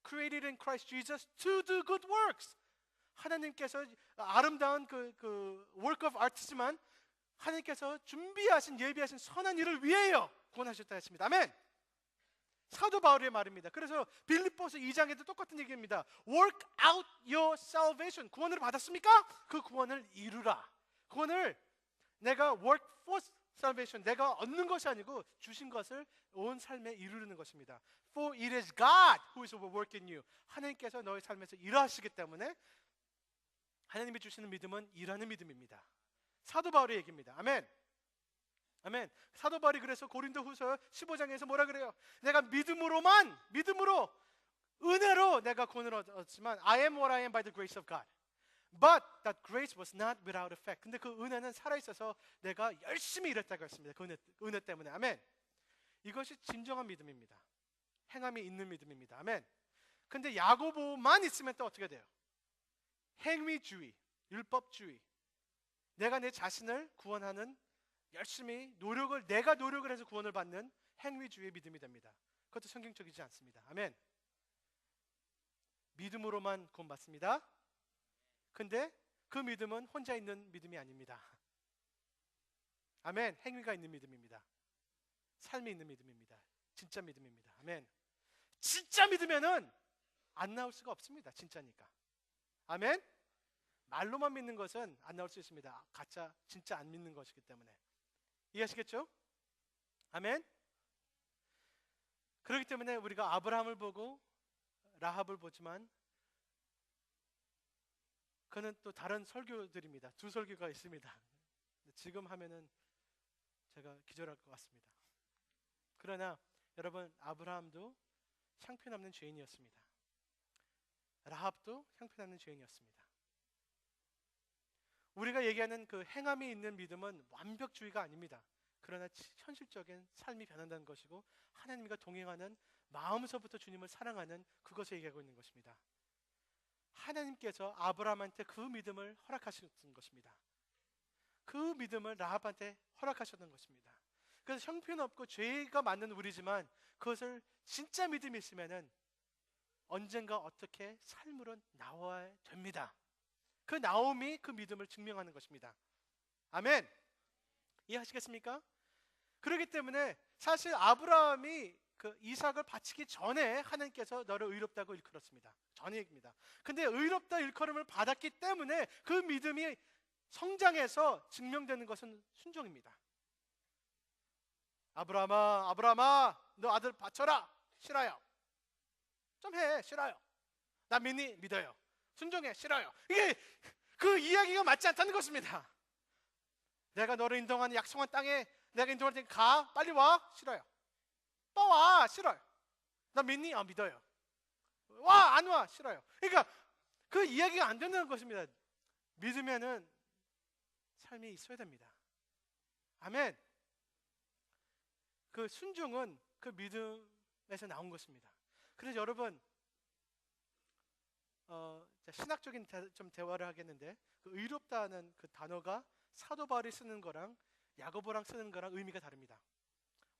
created in Christ Jesus to do good works. 하나님께서 아름다운 그 work of art지만 하나님께서 준비하신 예비하신 선한 일을 위하여 구원하셨다 했습니다. 아멘. 사도 바울의 말입니다. 그래서 빌립보서 2장에도 똑같은 얘기입니다. Work out your salvation. 구원을 받았습니까? 그 구원을 이루라. 구원을 내가 work for salvation, 내가 얻는 것이 아니고 주신 것을 온 삶에 이루는 것입니다. For it is God who is working in you. 하나님께서 너의 삶에서 일하시기 때문에 하나님이 주시는 믿음은 일하는 믿음입니다. 사도 바울의 얘기입니다. 아멘. 아멘. 사도 바울이 그래서 고린도후서 15장에서 뭐라 그래요? 내가 믿음으로 은혜로 내가 구원을 얻었지만 I am what I am by the grace of God. But that grace was not without effect. 근데 그 은혜는 살아있어서 내가 열심히 일했다고 했습니다. 그 은혜 때문에. 아멘. 이것이 진정한 믿음입니다. 행함이 있는 믿음입니다. 아멘. 근데 야고보만 있으면 또 어떻게 돼요? 행위주의, 율법주의. 내가 내 자신을 구원하는 열심히 내가 노력을 해서 구원을 받는 행위주의의 믿음이 됩니다. 그것도 성경적이지 않습니다. 아멘. 믿음으로만 구원받습니다. 근데 그 믿음은 혼자 있는 믿음이 아닙니다. 아멘. 행위가 있는 믿음입니다. 삶이 있는 믿음입니다. 진짜 믿음입니다. 아멘. 진짜 믿으면은 안 나올 수가 없습니다. 진짜니까. 아멘. 말로만 믿는 것은 안 나올 수 있습니다. 가짜, 진짜 안 믿는 것이기 때문에. 이해하시겠죠? 아멘. 그렇기 때문에 우리가 아브라함을 보고 라합을 보지만 그는 또 다른 설교들입니다. 두 설교가 있습니다. 지금 하면은 제가 기절할 것 같습니다. 그러나 여러분, 아브라함도 형편없는 죄인이었습니다. 라합도 형편없는 죄인이었습니다. 우리가 얘기하는 그 행함이 있는 믿음은 완벽주의가 아닙니다. 그러나 현실적인 삶이 변한다는 것이고 하나님과 동행하는 마음에서부터 주님을 사랑하는 그것을 얘기하고 있는 것입니다. 하나님께서 아브라함한테 그 믿음을 허락하셨던 것입니다. 그 믿음을 라합한테 허락하셨던 것입니다. 그래서 형편없고 죄가 많은 우리지만 그것을 진짜 믿음이 있으면은 언젠가 어떻게 삶으로 나와야 됩니다. 그 나옴이 그 믿음을 증명하는 것입니다. 아멘. 이해하시겠습니까? 그렇기 때문에 사실 아브라함이 그 이삭을 바치기 전에 하나님께서 너를 의롭다고 일컬었습니다. 전의 얘기입니다. 근데 의롭다 일컬음을 받았기 때문에 그 믿음이 성장해서 증명되는 것은 순종입니다. 아브라함아, 아브라함아, 너 아들 바쳐라. 싫어요. 좀 해. 싫어요. 나 믿니? 믿어요. 순종해. 싫어요. 이게 그 이야기가 맞지 않다는 것입니다. 내가 너를 인도하는 약속한 땅에 내가 인도할 테니까 가. 빨리 와. 싫어요. 와. 싫어요. 나 믿니? 믿어요. 와. 안 와. 싫어요. 그러니까 그 이야기가 안 된다는 것입니다. 믿으면은 삶이 있어야 됩니다. 아멘. 그 순종은 그 믿음에서 나온 것입니다. 그래서 여러분 신학적인 좀 대화를 하겠는데 그 의롭다는 그 단어가 사도 바울이 쓰는 거랑 야고보랑 쓰는 거랑 의미가 다릅니다.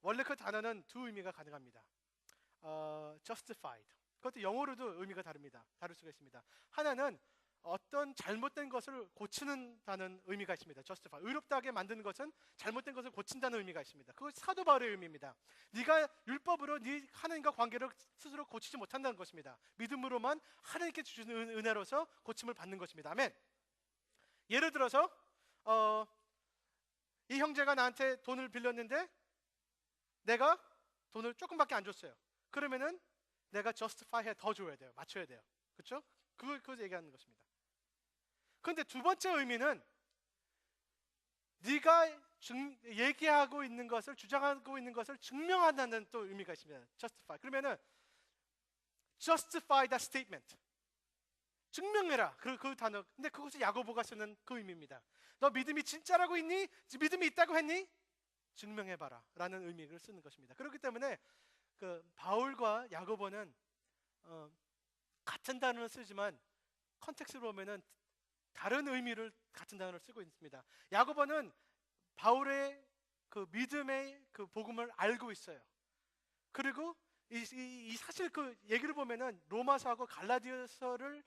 원래 그 단어는 두 의미가 가능합니다. justified. 그것도 영어로도 의미가 다릅니다. 다를 수가 있습니다. 하나는 어떤 잘못된 것을 고치는다는 의미가 있습니다. justify. 의롭다게 만드는 것은 잘못된 것을 고친다는 의미가 있습니다. 그건 사도 바울의 의미입니다. 네가 율법으로 네 하나님과 관계를 스스로 고치지 못한다는 것입니다. 믿음으로만 하나님께 주시는 은혜로서 고침을 받는 것입니다. 아멘. 예를 들어서 이 형제가 나한테 돈을 빌렸는데 내가 돈을 조금밖에 안 줬어요. 그러면은 내가 justify 더 줘야 돼요. 맞춰야 돼요. 그렇죠? 그걸 얘기하는 것입니다. 그런데 두 번째 의미는 네가 얘기하고 있는 것을 주장하고 있는 것을 증명한다는 또 의미가 있습니다. justify. 그러면은 justify the statement. 증명해라. 그 단어. 근데 그것이 야고보가 쓰는 그 의미입니다. 너 믿음이 진짜라고 있니? 믿음이 있다고 했니? 증명해봐라. 라는 의미를 쓰는 것입니다. 그렇기 때문에 그 바울과 야고보는 같은 단어를 쓰지만 컨텍스트로 보면은 다른 의미를 같은 단어를 쓰고 있습니다. 야고보는 바울의 그 믿음의 그 복음을 알고 있어요. 그리고 이 사실 그 얘기를 보면은 로마서하고 갈라디아서를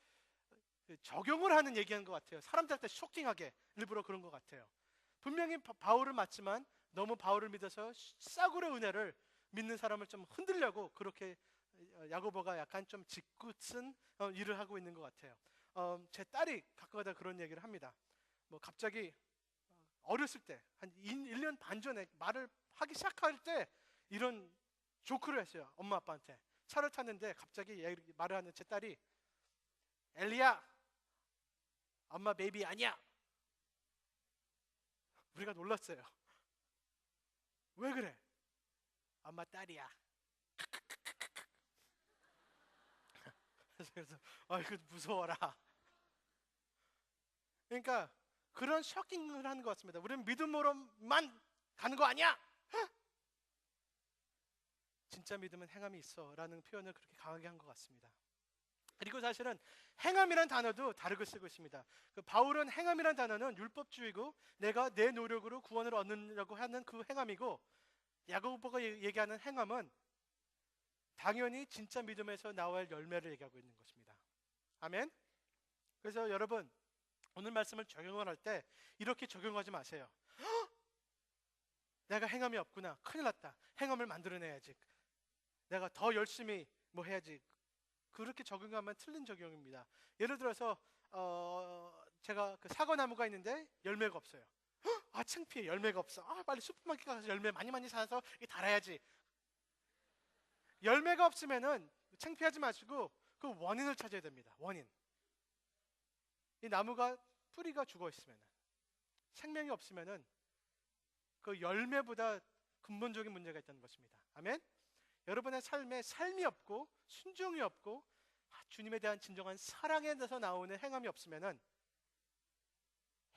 적용을 하는 얘기한 것 같아요. 사람들한테 쇼킹하게 일부러 그런 것 같아요. 분명히 바울을 맞지만 너무 바울을 믿어서 싸구려 은혜를 믿는 사람을 좀 흔들려고 그렇게 야고보가 약간 좀 짓궂은 일을 하고 있는 것 같아요. 제 딸이 가끔가다 그런 얘기를 합니다. 뭐 갑자기 어렸을 때 한 1년 반 전에 말을 하기 시작할 때 이런 조크를 했어요. 엄마 아빠한테. 차를 탔는데 갑자기 말을 하는 제 딸이 엘리야, 엄마 베이비 아니야. 우리가 놀랐어요. 왜 그래? 엄마 딸이야. 그래서 이거 무서워라. 그러니까 그런 쇼킹을 하는 것 같습니다. 우리는 믿음으로만 가는 거 아니야? 진짜 믿음은 행함이 있어 라는 표현을 그렇게 강하게 한 것 같습니다. 그리고 사실은 행함이란 단어도 다르게 쓰고 있습니다. 그 바울은 행함이란 단어는 율법주의고 내가 내 노력으로 구원을 얻으려고 하는 그 행함이고, 야고보가 얘기하는 행함은 당연히 진짜 믿음에서 나와야 할 열매를 얘기하고 있는 것입니다. 아멘. 그래서 여러분 오늘 말씀을 적용을 할 때 이렇게 적용하지 마세요. 내가 행함이 없구나. 큰일 났다. 행함을 만들어내야지. 내가 더 열심히 뭐 해야지. 그렇게 적용하면 틀린 적용입니다. 예를 들어서 제가 그 사과나무가 있는데 열매가 없어요. 창피해. 열매가 없어. 빨리 슈퍼마켓 가서 열매 많이 사서 달아야지. 열매가 없으면은 창피하지 마시고 그 원인을 찾아야 됩니다. 원인. 이 나무가 뿌리가 죽어 있으면, 생명이 없으면은 그 열매보다 근본적인 문제가 있다는 것입니다. 아멘. 여러분의 삶에 삶이 없고 순종이 없고 주님에 대한 진정한 사랑에 대해서 나오는 행함이 없으면은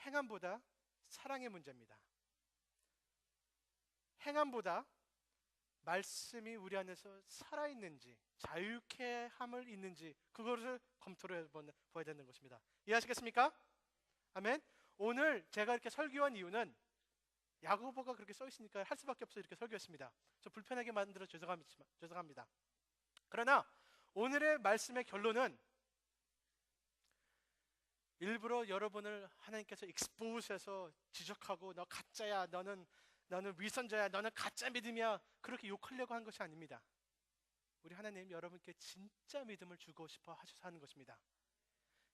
행함보다 사랑의 문제입니다. 행함보다 말씀이 우리 안에서 살아있는지, 자유케 함을 있는지 그것을 검토를 해봐야 되는 것입니다. 이해하시겠습니까? 아멘. 오늘 제가 이렇게 설교한 이유는 야고보가 그렇게 써 있으니까 할 수밖에 없어 이렇게 설교했습니다. 저 불편하게 만들어 죄송합니다. 그러나 오늘의 말씀의 결론은 일부러 여러분을 하나님께서 익스포즈해서 지적하고 너 가짜야, 너는 위선자야, 너는 가짜 믿음이야 그렇게 욕하려고 한 것이 아닙니다. 우리 하나님 여러분께 진짜 믿음을 주고 싶어 하셔서 하는 것입니다.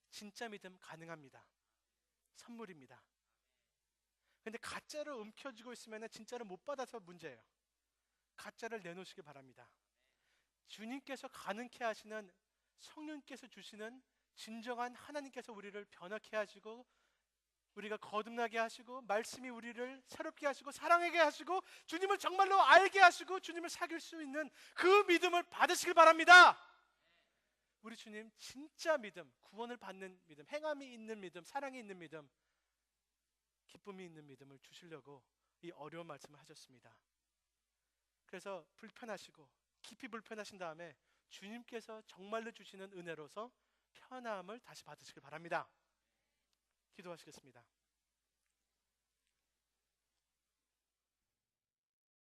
진짜 믿음 가능합니다. 선물입니다. 근데 가짜를 움켜쥐고 있으면 진짜를 못 받아서 문제예요. 가짜를 내놓으시기 바랍니다. 주님께서 가능케 하시는, 성령께서 주시는 진정한 하나님께서 우리를 변화케 하시고 우리가 거듭나게 하시고 말씀이 우리를 새롭게 하시고 사랑하게 하시고 주님을 정말로 알게 하시고 주님을 사귈 수 있는 그 믿음을 받으시길 바랍니다. 우리 주님 진짜 믿음, 구원을 받는 믿음, 행함이 있는 믿음, 사랑이 있는 믿음, 기쁨이 있는 믿음을 주시려고 이 어려운 말씀을 하셨습니다. 그래서 불편하시고 깊이 불편하신 다음에 주님께서 정말로 주시는 은혜로서 편함을 다시 받으시길 바랍니다. 기도하시겠습니다.